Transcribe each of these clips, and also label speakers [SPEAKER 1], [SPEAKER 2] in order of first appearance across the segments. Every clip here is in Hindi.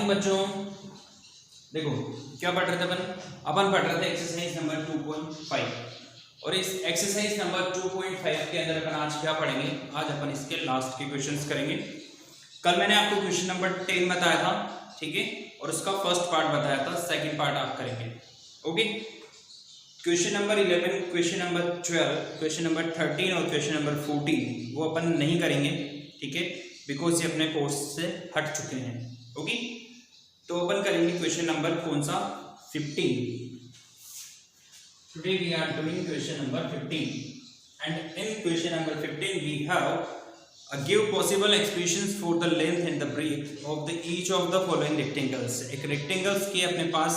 [SPEAKER 1] मॉर्निंग बच्चों। देखो क्या पढ़ रहे थे अपन पढ़ रहे थे एक्सरसाइज नंबर 2.5 और इस एक्सरसाइज नंबर 2.5 के अंदर अपन आज क्या पढ़ेंगे, आज अपन इसके लास्ट के क्वेश्चंस करेंगे। कल मैंने आपको क्वेश्चन नंबर 10 बताया था, ठीक है, और उसका फर्स्ट पार्ट बताया था, सेकंड पार्ट आप करेंगे। Okay, question number 11, question number 12, question number 13 और क्वेश्चन नंबर 14 वो अपन नहीं करेंगे, ठीक है, बिकॉज ये अपने कोर्स से हट चुके हैं। ओके, तो अपन करेंगे क्वेश्चन नंबर कौन सा, 15। Today we are doing question number 15 and in question number 15 we have give possible expressions for the length and the breadth of the each of the following rectangles. एक रेक्टेंगल्स के अपने पास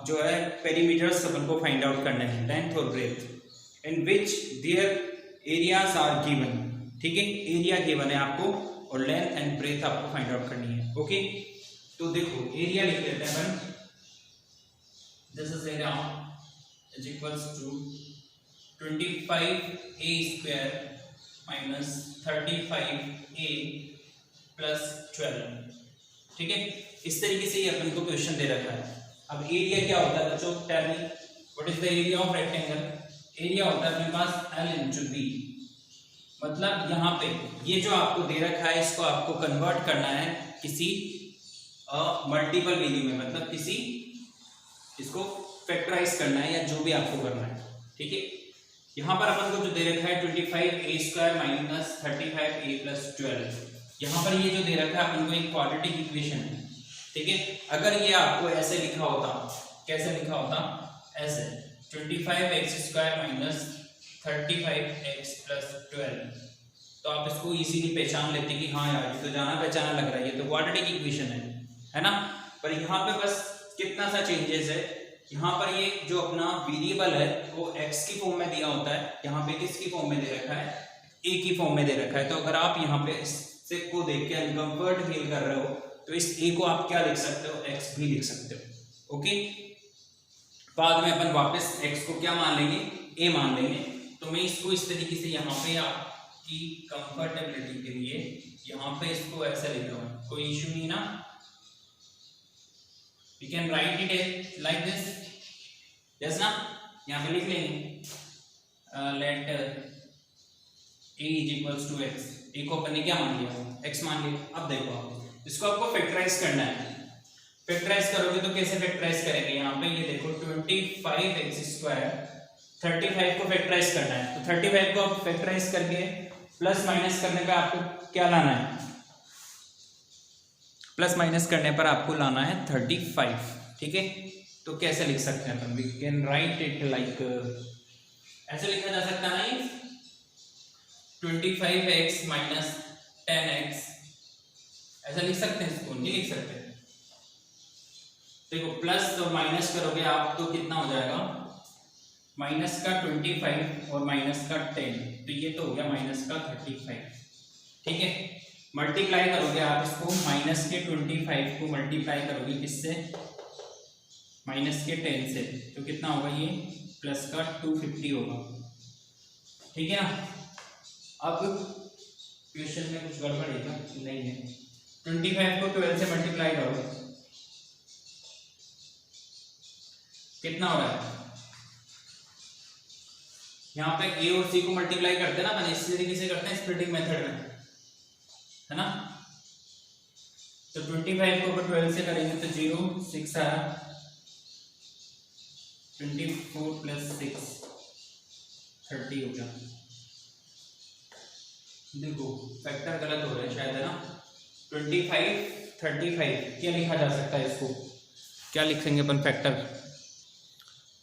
[SPEAKER 1] जो है पेरीमीटर्स अपन को फाइंड आउट करना है, लेंथ और breadth, in which their areas are given. ठीक है, एरिया गिवन है आपको और लेंथ एंड ब्रेथ आपको फाइंड आउट करनी है। ओके, तो देखो एरिया लिख लेते हैं अपन। This is area is equals to 25a square minus 35a plus 12। ठीक है, इस तरीके से ये अपन को क्वेश्चन दे रखा है। अब एरिया क्या होता है बच्चों, tell me what is the area of rectangle. Area होता है अपने पास L इंटू बी, मतलब यहाँ पे ये जो आपको दे रखा है इसको आपको कन्वर्ट करना है किसी मल्टीपल वैल्यू में, मतलब किसी इसको फैक्टराइज करना है या जो भी आपको करना है। ठीक है, यहाँ पर अपन को जो दे रखा है 25a square minus 35a plus 12, यहाँ पर ये जो दे रखा है अपन को एक क्वाड्रेटिक इक्वेशन है। ठीक है, अगर ये आपको ऐसे लिखा होता, कैसे लिखा होता, ऐसे 25x square minus 35x plus 12, तो आप इसको इजीली पहचान लेते कि हाँ यार ये तो जाना पहचाना लग रहा है, ये तो क्वाड्रेटिक इक्वेशन है ना। पर यहाँ पे बस कितना सा चेंजेस है, यहाँ पर ये जो अपना वेरिएबल है वो x की फॉर्म में दिया होता है, यहाँ पे किसकी फॉर्म में दे रखा है, a की फॉर्म में दे रखा है। तो अगर आप यहाँ पे इससे को देख के अनकंफर्ट फील कर रहे हो तो इस a को आप क्या लिख सकते हो, x भी लिख सकते हो। ओके, बाद में अपन वापस x को क्या मान लेंगे, a मान लेंगे। तो मैं इसको इस तरीके से यहाँ पे आपकी कंफर्टेबिलिटी के लिए यहाँ पे इसको ऐसे लिख रहा हूँ, कोई इश्यू नहीं ना। We can write it like this, yes ना, यहाँ पे लिख लेंगे let a is equals to x। a को अपन ने क्या मान लिया, x मान लिया। अब देखो आप इसको आपको फैक्टराइज करना है। फैक्टराइज करोगे तो कैसे फैक्टराइज करेंगे, यहाँ पे ये देखो 25x स्क्वायर 35 को फैक्टराइज करना है, तो 35 को आप फैक्टराइज करके प्लस माइनस करने का आपको क्या लाना है, प्लस माइनस करने पर आपको लाना है 35। ठीक है, तो कैसे लिख सकते हैं अपन, we can write it like, ऐसे लिखा जा सकता है ना, 25x माइनस 10x, ऐसा लिख सकते हैं इसको, नहीं लिख सकते। देखो प्लस और माइनस करोगे आप तो कितना हो जाएगा, माइनस का 25 और माइनस का 10, तो ये तो हो गया माइनस का 35। ठीक है, मल्टीप्लाई करोगे आप इसको, माइनस के 25 को मल्टीप्लाई करोगे किससे, माइनस के 10 से, तो कितना होगा ये, प्लस का 250 होगा। ठीक है ना। अब क्वेश्चन में कुछ गड़बड़ है क्या, नहीं है। 25 को 12 से मल्टीप्लाई करो, कितना हो रहा है, यहाँ पे a और c को मल्टीप्लाई करते हैं ना, मैंने इसी तरीके से करते हैं स्प्लिटिंग मेथड में, है ना। तो 25 को 12 से करेंगे तो 0 6 आया, 24 प्लस 6 30 हो गया। देखो फैक्टर गलत हो रहा है शायद, है ना। 25 35 क्या लिखा जा सकता है, इसको क्या लिखेंगे अपन, फैक्टर।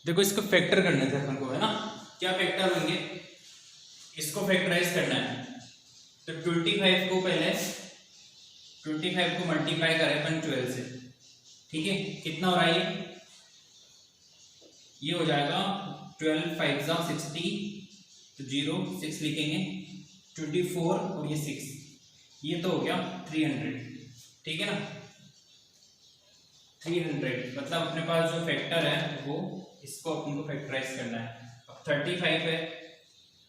[SPEAKER 1] देखो इसको फैक्टर करने थे अपन को, है ना, क्या फैक्टर होंगे, इसको फैक्टराइज करना है। तो 25 को पहले 25 को मल्टीप्लाई करें अपन 12 से। ठीक है, कितना हो रहा है ये हो जाएगा 12 5 60, तो 0 6 लिखेंगे, 24 और ये 6, ये तो हो गया 300। ठीक है ना, 300 मतलब अपने पास जो फैक्टर है वो इसको अपन को फैक्टराइज करना है। अब 35 है,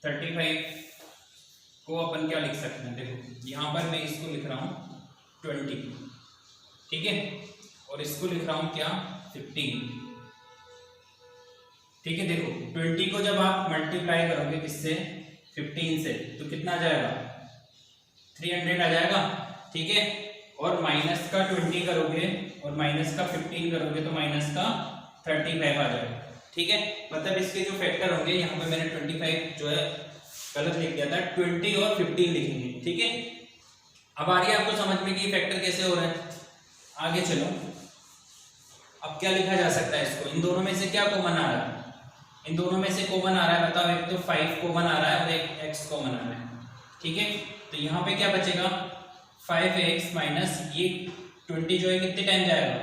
[SPEAKER 1] 35 को अपन क्या लिख सकते हैं, देखो यहाँ पर मैं इसको लिख रहा हूँ 20, ठीक है, और इसको लिख रहा हूं क्या 15। ठीक है, देखो 20 को जब आप मल्टीप्लाई करोगे किससे 15 से तो कितना आ जाएगा 300 आ जाएगा। ठीक है, और माइनस का 20 करोगे और माइनस का 15 करोगे तो माइनस का 35 आ जाएगा। ठीक है, मतलब इसके जो फैक्टर होंगे, यहाँ पे मैंने 25 जो है गलत लिख दिया था, 20 और 15 लिखेंगे। ठीक है, अब आ रही है आपको समझ में कि फैक्टर कैसे हो रहा है। आगे चलो, अब क्या लिखा जा सकता है इसको, इन दोनों में से क्या कॉमन आ रहा है, इन दोनों में से कॉमन आ रहा है बताओ, एक तो 5 कॉमन आ रहा है और एक x कॉमन आ रहा है। ठीक है, तो यहाँ पे क्या बचेगा 5x माइनस ये 20 जो है कितने टाइम जाएगा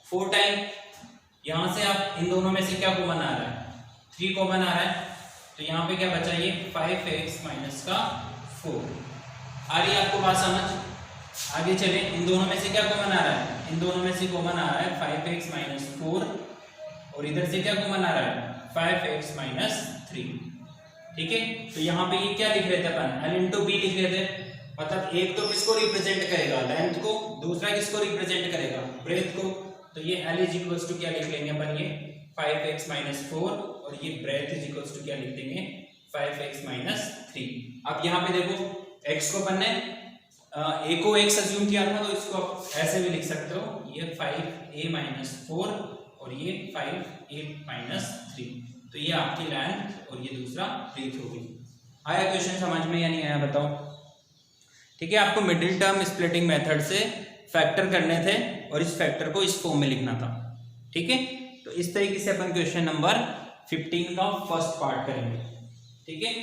[SPEAKER 1] 4 टाइम। यहाँ से आप इन दोनों में से क्या कॉमन आ रहा है 3 कॉमन आ रहा है, तो यहाँ पे क्या बचा ये 5x माइनस का 4। आ रही है आपको बात समझ। आगे चले, इन दोनों में से क्या कॉमन आ रहा है, इन दोनों में से कॉमन आ रहा है 5x माइनस 4 और इधर से क्या कॉमन आ रहा है 5x माइनस 3। ठीक है, तो यहाँ पे ये क्या लिख रहे थे अपन l इंटू बी लिख रहे थे, मतलब एक तो किसको रिप्रेजेंट करेगा लेंथ को, दूसरा किसको रिप्रेजेंट करेगा ब्रेथ को। तो ये l इज इक्वल्स टू क्या लिख लेंगे अपन ये 5x माइनस 4 और ये ब्रेथ इज इक्वल्स टू क्या लिख देंगे 5x माइनस 3। अब यहाँ पे देखो x को अपन ने a को x अज्यूम किया था, तो इसको आप ऐसे भी लिख सकते हो, ये 5a माइनस 4 और ये 5a माइनस 3। तो ये आपकी लेंथ और ये दूसरा ब्रेथ हो गई। आया क्वेश्चन समझ में या नहीं आया बताओ। ठीक है, आपको मिडिल टर्म स्प्लिटिंग मेथड से फैक्टर करने थे और इस फैक्टर को इस फॉर्म में लिखना था। ठीक है, तो इस तरीके से अपन क्वेश्चन नंबर 15 का फर्स्ट पार्ट करेंगे। ठीक है,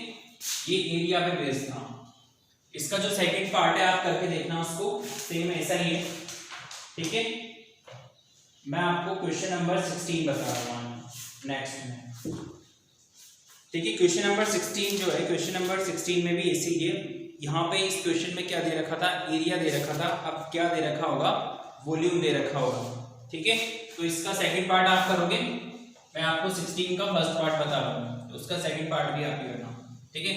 [SPEAKER 1] ये एरिया पे बेस्ड था। इसका जो सेकंड पार्ट है आप करके देखना, उसको सेम ऐसा ही है। ठीक है, मैं आपको क्वेश्चन नंबर 16 बता रहा हूँ नेक्स्ट में। ठीक है, क्वेश्चन नंबर 16 जो है, क्वेश्चन नंबर 16 में भी ऐसे ही है। यहाँ पे इस क्वेश्चन में क्या दे रखा था, एरिया दे रखा था, अब क्या दे रखा होगा वॉल्यूम दे रखा होगा। ठीक है, तो इसका सेकंड पार्ट आप करोगे, मैं आपको 16 का फर्स्ट पार्ट बता रहा हूँ, तो उसका सेकंड पार्ट भी आप ही करना। ठीक है,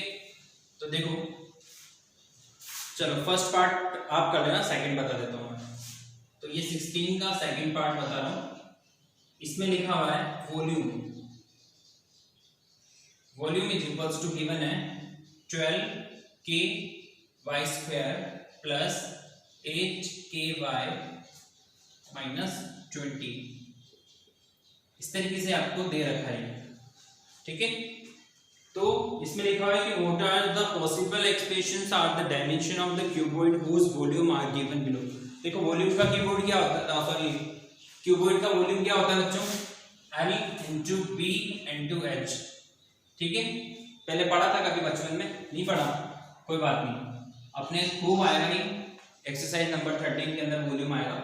[SPEAKER 1] तो देखो चलो फर्स्ट पार्ट आप कर लेना, सेकंड बता देता हूँ मैं। तो ये 16 का सेकंड पार्ट बता रहा हूँ, इसमें लिखा हुआ है volume, volume is equals to given है 12k y square plus 8k y minus 20। इस तरीके से आपको दे रखा है। ठीक है, तो इसमें लिखा हुआ है कि what are the possible expressions are the dimension of the cuboid whose volume are given below. देखो वॉल्यूम का क्यूबॉइड क्या होता है, सॉरी क्यूबॉइड का वॉल्यूम क्या होता है बच्चों, L into B into H. ठीक है, पहले पढ़ा था कभी बचपन में, नहीं पढ़ा कोई बात नहीं, अपने खूब आएगा ही, एक्सरसाइज नंबर 13 के अंदर वॉल्यूम आएगा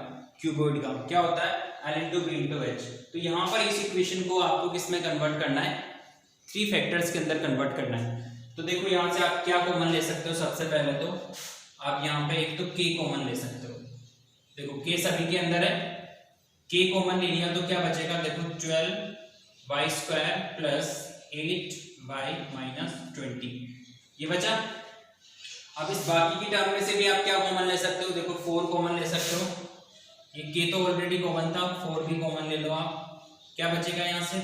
[SPEAKER 1] क्यूबॉइड का, क्या होता है L into B into H. तो यहाँ पर इस इक्वेशन को आपको किस में कन्वर्ट करना है, 3 फैक्टर्स के अंदर कन्वर्ट करना है। तो देखो यहाँ से आप क्या कॉमन ले सकते हो, सबसे पहले तो आप यहाँ पे एक तो k कॉमन ले सकते हो। देखो k सभी के अंदर है, k कॉमन ले लिया तो क्या बचेगा, देखो 12y square plus 8y minus 20 ये बचा। अब इस बाकी की टर्म में से भी आप क्या कॉमन ले सकते हो, देखो 4 कॉमन ले सकते हो, ये k तो ऑलरेडी कॉमन था, 4 भी कॉमन ले लो आप, क्या बचेगा यहाँ से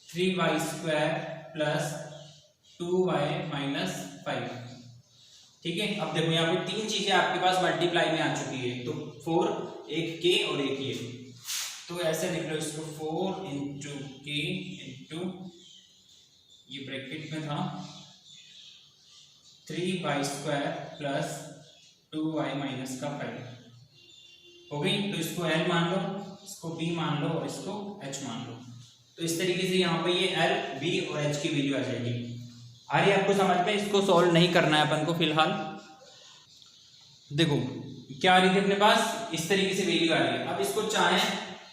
[SPEAKER 1] 3y square plus 2y minus 5। ठीक है, अब देखो यहाँ पे 3 चीजें आपके पास मल्टीप्लाई में आ चुकी है, तो 4 एक k और एक ये, तो ऐसे लिख लो इसको 4 इंटू k इंटू ये ब्रैकेट में था 3y square plus 2y minus का 5 हो गई। तो इसको l मान लो, इसको b मान लो और इसको h मान लो। तो इस तरीके से यहाँ पे ये l, b और h की वैल्यू आ जाएगी। आ रही है आपको समझ में, इसको सॉल्व नहीं करना है अपन को फिलहाल। देखो क्या आ रही थी अपने पास, इस तरीके से वैल्यू आ रही है। अब इसको चाहे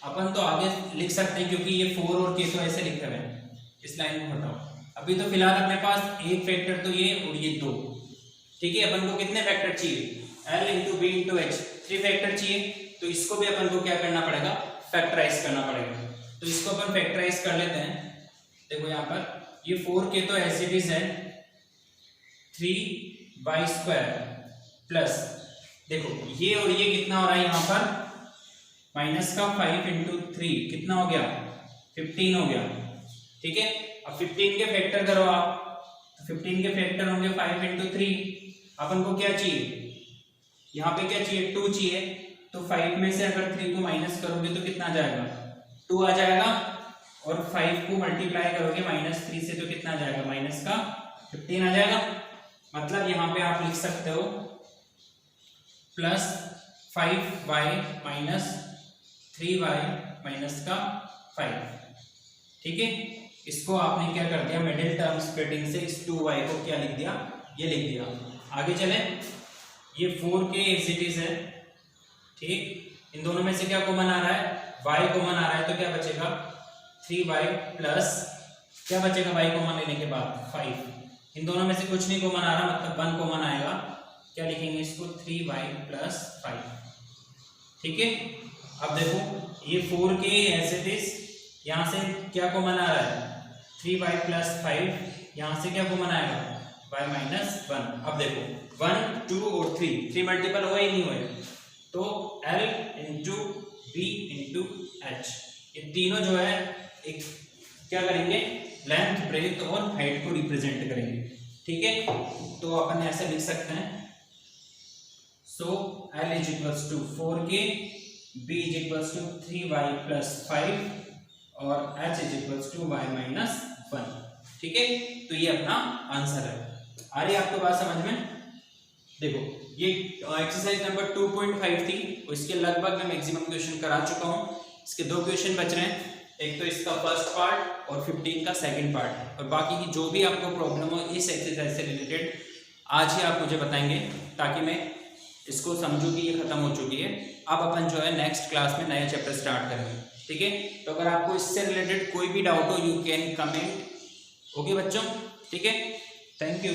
[SPEAKER 1] अपन तो आगे लिख सकते हैं, क्योंकि ये 4 और k तो ऐसे लिखे हुए हैं, इस लाइन को हटाओ। अभी तो फिलहाल अपने पास एक फैक्टर तो ये और ये 2। ठीक है, अपन को कितने फैक्टर चाहिए, l into B into H, 3 factor चाहिए। तो इसको भी अपन को क्या करना पड़ेगा, फैक्टराइज करना पड़ेगा। तो इसको अपन फैक्टराइज कर लेते हैं। देखो यहाँ पर ये 4k तो एज इट इज है 3y स्क्वायर प्लस देखो ये और ये कितना हो रहा है यहाँ पर, माइनस का 5 इंटू 3 कितना हो गया, 15 हो गया। ठीक है, अब 15 के फैक्टर करो आप, तो 15 के फैक्टर होंगे 5 इंटू 3। अपन को क्या चाहिए, यहाँ पे क्या चाहिए, 2 चाहिए। तो 5 में से अगर 3 को माइनस करोगे तो कितना आ जाएगा, 2 आ जाएगा। और 5 को मल्टीप्लाई करोगे -3 से तो कितना आ जाएगा, माइनस का 15 आ जाएगा। मतलब यहाँ पे आप लिख सकते हो plus 5y minus 3y minus का 5। ठीक है, इसको आपने क्या कर दिया, मिडिल टर्म स्प्लिटिंग से इस 2y को क्या लिख दिया, ये लिख दिया। आगे चले, ये 4k एज इट इज है। ठीक, इन दोनों में से क्या कॉमन आ रहा है, y कॉमन आ रहा है, तो क्या बचेगा 3y प्लस क्या बचेगा y कॉमन लेने के बाद 5। इन दोनों में से कुछ नहीं कॉमन आ रहा, मतलब 1 कॉमन आएगा। क्या लिखेंगे इसको, 3y प्लस 5। ठीक है, अब देखो ये 4k एज इट इज, यहाँ से क्या कॉमन आ रहा है 3y प्लस 5, यहाँ से क्या कॉमन आएगा y माइनस 1। अब देखो 1 2 और 3 मल्टीपल हुआ ही नहीं हुए, तो L into B into H, ये तीनों जो है एक क्या करेंगे, लेंथ ब्रेथ और हाइट को रिप्रेजेंट करेंगे। ठीक है, तो अपन ऐसे लिख सकते हैं, so L is equals to 4k, B is equals to 3y plus 5 और H is equals to y minus 1। ठीक है, तो ये अपना आंसर है। आ रही है आपको बात समझ में। देखो ये एक्सरसाइज नंबर 2.5 थी, इसके लगभग मैं मैक्सिमम क्वेश्चन करा चुका हूँ। इसके 2 क्वेश्चन बच रहे हैं, एक तो इसका फर्स्ट पार्ट और 15 का सेकंड पार्ट। और बाकी की जो भी आपको प्रॉब्लम हो इस एक्सरसाइज से रिलेटेड आज ही आप मुझे बताएंगे, ताकि मैं इसको समझूँ कि ये खत्म हो चुकी है। अब अपन जो है नेक्स्ट क्लास में नया चैप्टर स्टार्ट करेंगे। ठीक है, तो अगर आपको इससे रिलेटेड कोई भी डाउट हो, यू कैन कमेंट। ओके बच्चों, ठीक है, थैंक यू।